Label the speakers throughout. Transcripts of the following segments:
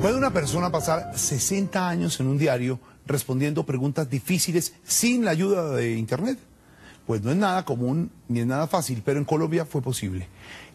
Speaker 1: ¿Puede una persona pasar 60 años en un diario respondiendo preguntas difíciles sin la ayuda de Internet? Pues no es nada común ni es nada fácil, pero en Colombia fue posible.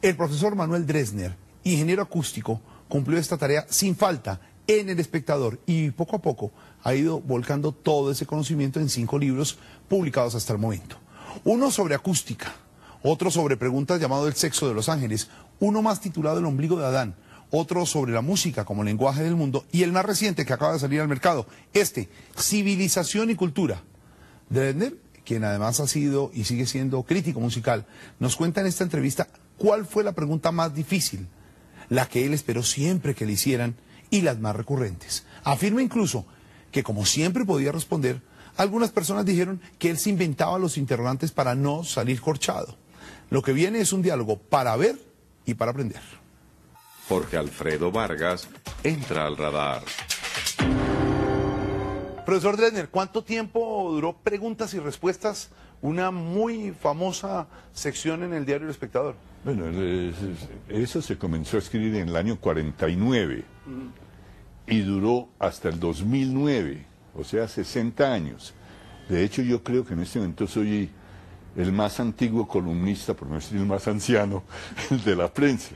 Speaker 1: El profesor Manuel Dresner, ingeniero acústico, cumplió esta tarea sin falta en El Espectador y poco a poco ha ido volcando todo ese conocimiento en 5 libros publicados hasta el momento. Uno sobre acústica, otro sobre preguntas llamado El sexo de los ángeles, uno más titulado El ombligo de Adán, otro sobre la música como lenguaje del mundo y el más reciente que acaba de salir al mercado, Civilización y Cultura. Dresner, quien además ha sido y sigue siendo crítico musical, nos cuenta en esta entrevista cuál fue la pregunta más difícil, la que él esperó siempre que le hicieran y las más recurrentes. Afirma incluso que como siempre podía responder, algunas personas dijeron que él se inventaba los interrogantes para no salir corchado. Lo que viene es un diálogo para ver y para aprender.
Speaker 2: Jorge Alfredo Vargas entra al radar.
Speaker 1: Profesor Dresner, ¿cuánto tiempo duró Preguntas y Respuestas, una muy famosa sección en el diario El Espectador?
Speaker 3: Bueno, eso se comenzó a escribir en el año 49 y duró hasta el 2009, o sea, 60 años. De hecho, yo creo que en este momento soy el más antiguo columnista, por no decir el más anciano, de la prensa.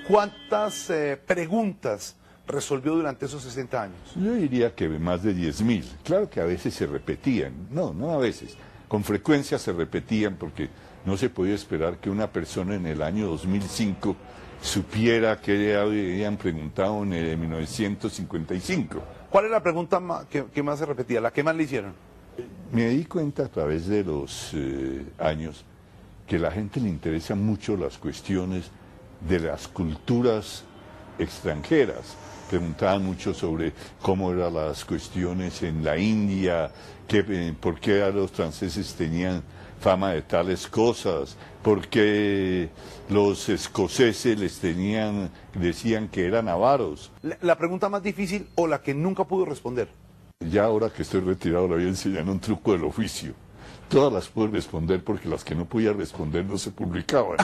Speaker 1: ¿Cuántas preguntas resolvió durante esos 60 años?
Speaker 3: Yo diría que más de 10.000. Claro que a veces se repetían, no a veces, con frecuencia se repetían porque no se podía esperar que una persona en el año 2005 supiera qué habían preguntado en 1955.
Speaker 1: ¿Cuál es la pregunta que más se repetía, la que más le hicieron?
Speaker 3: Me di cuenta a través de los años que a la gente le interesan mucho las cuestiones de las culturas extranjeras. Preguntaban mucho sobre cómo eran las cuestiones en la India, por qué a los franceses tenían fama de tales cosas, por qué los escoceses decían que eran avaros.
Speaker 1: ¿La pregunta más difícil o la que nunca pudo responder?
Speaker 3: Ya ahora que estoy retirado le voy a enseñar un truco del oficio. Todas las puedo responder porque las que no podía responder no se publicaban.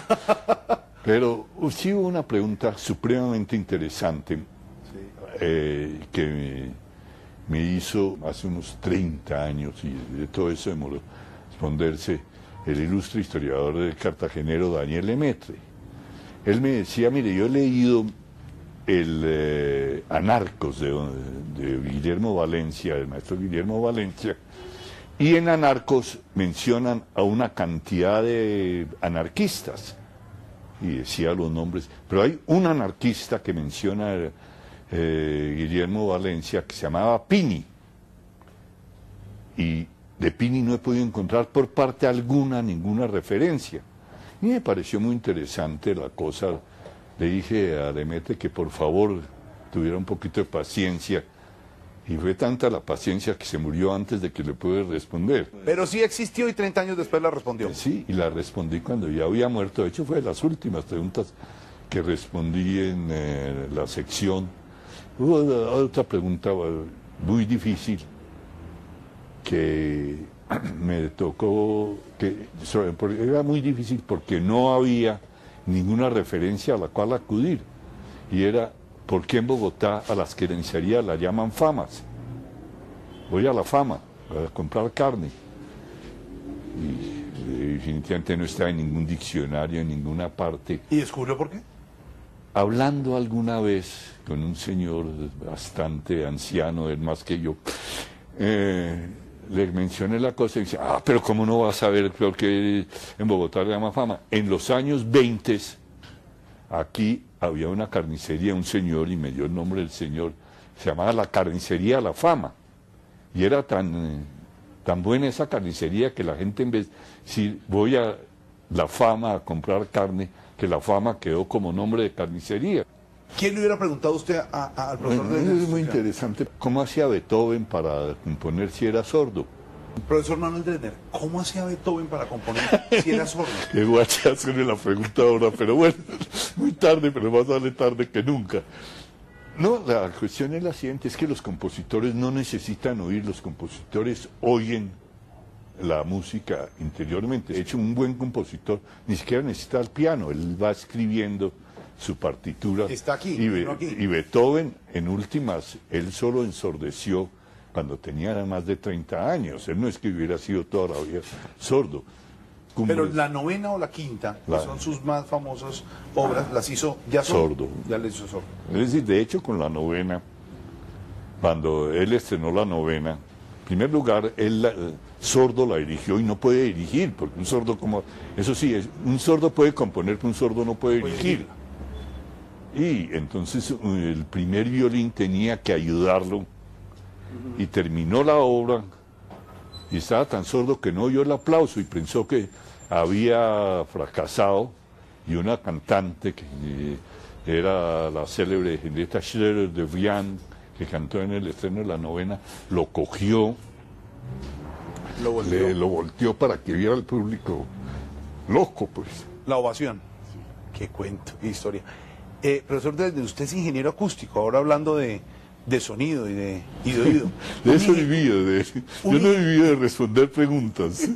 Speaker 3: Pero sí hubo una pregunta supremamente interesante que me hizo hace unos 30 años y de todo eso demoró responderse el ilustre historiador cartagenero Daniel Lemaitre. Él me decía, mire, yo he leído el Anarcos de Guillermo Valencia, del maestro Guillermo Valencia, y en Anarcos mencionan a una cantidad de anarquistas, y decía los nombres, pero hay un anarquista que menciona Guillermo Valencia que se llamaba Pini, y de Pini no he podido encontrar por parte alguna ninguna referencia, y me pareció muy interesante la cosa. Le dije a Lemaitre que por favor tuviera un poquito de paciencia, y fue tanta la paciencia que se murió antes de que le pude responder.
Speaker 1: Pero sí existió y 30 años después la respondió.
Speaker 3: Sí, y la respondí cuando ya había muerto. De hecho, fue de las últimas preguntas que respondí en la sección. Hubo otra pregunta muy difícil que me tocó, era muy difícil porque no había ninguna referencia a la cual acudir, y era: ¿por qué en Bogotá a las carnicerías la llaman famas? Voy a la fama a comprar carne. Y definitivamente no está en ningún diccionario, en ninguna parte.
Speaker 1: ¿Y descubrió por qué?
Speaker 3: Hablando alguna vez con un señor bastante anciano, él más que yo, le mencioné la cosa y dice: ah, pero ¿cómo no vas a saber por qué en Bogotá le llama fama? En los años 20, aquí había una carnicería, un señor, y me dio el nombre del señor, se llamaba la Carnicería La Fama, y era tan buena esa carnicería que la gente, en vez de decir voy a La Fama a comprar carne, que La Fama quedó como nombre de carnicería.
Speaker 1: ¿Quién le hubiera preguntado a usted al profesor
Speaker 3: Bueno,
Speaker 1: Dresner?
Speaker 3: es muy interesante. ¿Cómo hacía Beethoven para componer si era sordo?
Speaker 1: Profesor Manuel Dresner, ¿cómo hacía Beethoven para componer si era sordo?
Speaker 3: Qué guacha hacerle la pregunta ahora, pero bueno, muy tarde, pero más vale tarde que nunca. No, la cuestión es la siguiente, es que los compositores no necesitan oír, los compositores oyen la música interiormente. De hecho, un buen compositor ni siquiera necesita el piano, él va escribiendo su partitura.
Speaker 1: Está aquí,
Speaker 3: y,
Speaker 1: no aquí.
Speaker 3: y Beethoven, en últimas, él solo ensordeció cuando tenía más de 30 años. Él no es que hubiera sido toda la vida sordo.
Speaker 1: Pero la novena o la quinta, que son sus más famosas obras, las hizo ya
Speaker 3: sordo.
Speaker 1: Ya le hizo sordo.
Speaker 3: Es decir, de hecho, con la novena, cuando él estrenó la novena, en primer lugar, él sordo la dirigió y no puede dirigir, porque un sordo como... Eso sí, un sordo puede componer, pero un sordo no puede dirigir. Y entonces el primer violín tenía que ayudarlo y terminó la obra y estaba tan sordo que no oyó el aplauso y pensó que había fracasado, y una cantante que era la célebre Henrietta Schroeder de Vian, que cantó en el estreno de la novena, lo cogió, lo volteó para que viera al público loco, pues.
Speaker 1: La ovación. Qué cuento, qué historia. Profesor, usted es ingeniero acústico, ahora hablando de sonido y de oído.
Speaker 3: De eso vivía, yo no vivía de responder preguntas.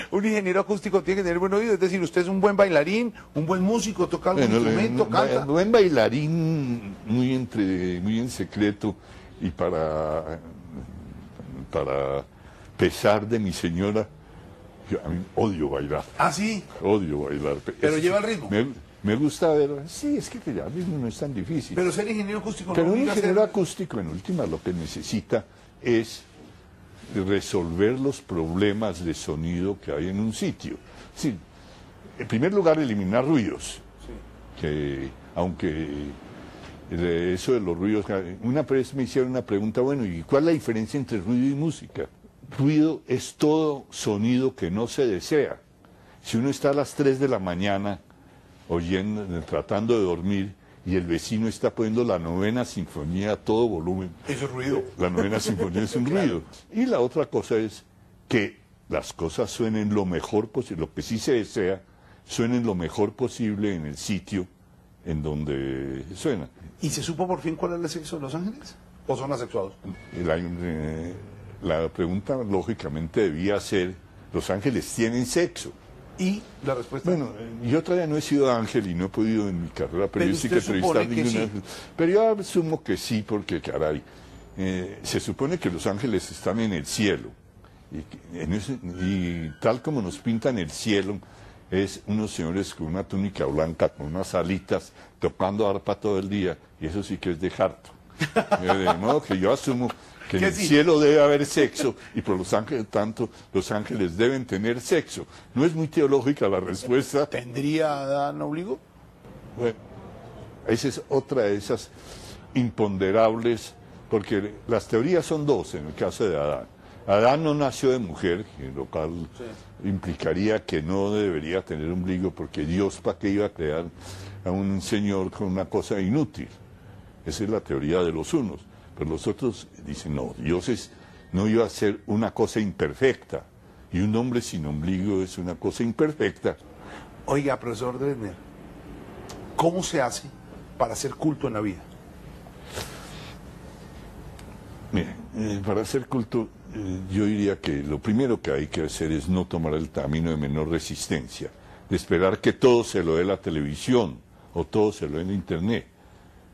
Speaker 1: Un ingeniero acústico tiene que tener buen oído, es decir, usted es un buen bailarín, un buen músico, toca algún instrumento, canta.
Speaker 3: Buen bailarín, muy en secreto, y para pesar de mi señora, yo a mí odio bailar.
Speaker 1: ¿Ah, sí?
Speaker 3: Odio bailar.
Speaker 1: Pero lleva el ritmo.
Speaker 3: Me gusta ver, sí, es que el ritmo no es tan difícil.
Speaker 1: Pero ser ingeniero acústico
Speaker 3: Pero
Speaker 1: no
Speaker 3: un
Speaker 1: obliga a
Speaker 3: ingeniero
Speaker 1: ser...
Speaker 3: acústico, en última, lo que necesita es resolver los problemas de sonido que hay en un sitio. Sí, en primer lugar, eliminar ruidos. Sí. Que, aunque eso de los ruidos... Una vez me hicieron una pregunta, bueno, ¿y cuál es la diferencia entre ruido y música? Ruido es todo sonido que no se desea. Si uno está a las 3 de la mañana oyendo, tratando de dormir, y el vecino está poniendo la novena sinfonía a todo volumen.
Speaker 1: Eso es ruido.
Speaker 3: La novena sinfonía es un ruido. Y la otra cosa es que las cosas suenen lo mejor posible, lo que sí se desea, suenen lo mejor posible en el sitio en donde suena.
Speaker 1: ¿Y se supo por fin cuál es el sexo de los ángeles? ¿O son asexuados?
Speaker 3: La pregunta lógicamente debía ser, ¿los ángeles tienen sexo?
Speaker 1: Y la respuesta...
Speaker 3: Bueno, yo todavía no he sido ángel y no he podido en mi carrera periodística entrevistar ninguna... Sí. Pero yo asumo que sí, porque caray, se supone que los ángeles están en el cielo. Y tal como nos pintan el cielo, es unos señores con una túnica blanca, con unas alitas, tocando arpa todo el día, y eso sí que es de harto. De modo que yo asumo que en el cielo debe haber sexo, y por los ángeles, tanto los ángeles deben tener sexo. No es muy teológica la respuesta.
Speaker 1: ¿Tendría Adán obligo?
Speaker 3: Bueno, esa es otra de esas imponderables, porque las teorías son dos en el caso de Adán. Adán no nació de mujer, lo cual implicaría que no debería tener ombligo, porque Dios para qué iba a crear a un señor con una cosa inútil. Esa es la teoría de los unos. Pero los otros dicen, no, Dios no iba a ser una cosa imperfecta, y un hombre sin ombligo es una cosa imperfecta.
Speaker 1: Oiga, profesor Dresner, ¿cómo se hace para hacer culto en la vida?
Speaker 3: Mire, para hacer culto, yo diría que lo primero que hay que hacer es no tomar el camino de menor resistencia, de esperar que todo se lo dé la televisión o todo se lo dé en internet.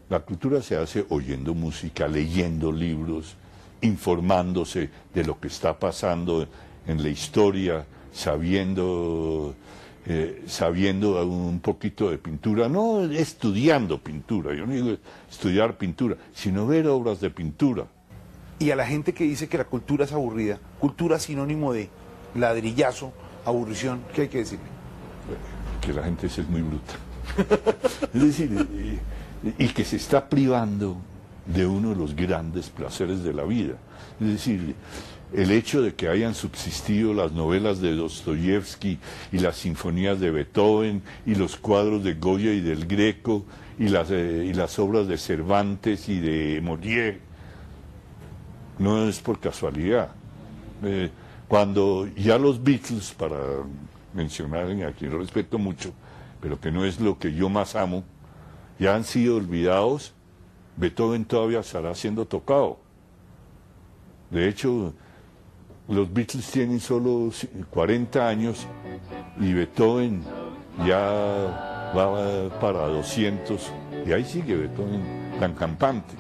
Speaker 3: La cultura se hace oyendo música, leyendo libros, informándose de lo que está pasando en la historia, sabiendo un poquito de pintura, no estudiando pintura, yo no digo estudiar pintura, sino ver obras de pintura.
Speaker 1: Y a la gente que dice que la cultura es aburrida, cultura sinónimo de ladrillazo, aburrición, ¿qué hay que decirle?
Speaker 3: Que la gente es muy bruta. Es decir, y que se está privando de uno de los grandes placeres de la vida. Es decir, el hecho de que hayan subsistido las novelas de Dostoyevsky y las sinfonías de Beethoven y los cuadros de Goya y del Greco y las obras de Cervantes y de Molière, no es por casualidad. Cuando ya los Beatles, para mencionar a quien lo respeto mucho, pero que no es lo que yo más amo, ya han sido olvidados, Beethoven todavía estará siendo tocado. De hecho, los Beatles tienen solo 40 años y Beethoven ya va para 200, y ahí sigue Beethoven tan campante.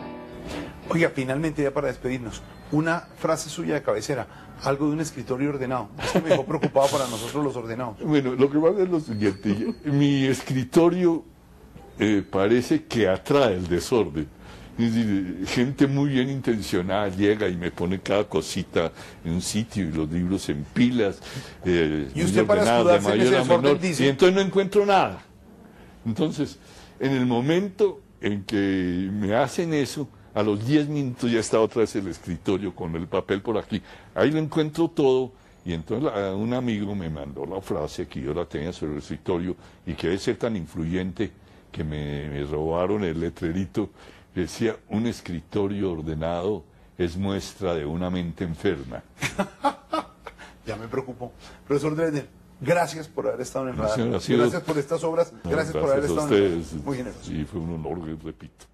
Speaker 1: Oiga, finalmente ya para despedirnos, una frase suya de cabecera, algo de un escritorio ordenado. Es que me dejó preocupado para nosotros los ordenados.
Speaker 3: Bueno, lo que pasa es lo siguiente, mi escritorio parece que atrae el desorden. Es decir, gente muy bien intencionada llega y me pone cada cosita en un sitio y los libros en pilas,
Speaker 1: y usted para escudarse en ese desorden dice...
Speaker 3: y entonces no encuentro nada. Entonces, en el momento en que me hacen eso, a los 10 minutos ya está otra vez el escritorio con el papel por aquí. Ahí lo encuentro todo y entonces un amigo me mandó la frase que yo la tenía sobre el escritorio y que debe ser tan influyente que me robaron el letrerito. Decía, un escritorio ordenado es muestra de una mente enferma.
Speaker 1: Ya me preocupó. Profesor Dresner, gracias por haber estado en el radar.
Speaker 3: Gracias por
Speaker 1: estas obras. Gracias por haber estado
Speaker 3: en el radar.
Speaker 1: Muy generoso.
Speaker 3: Sí, fue un honor, repito.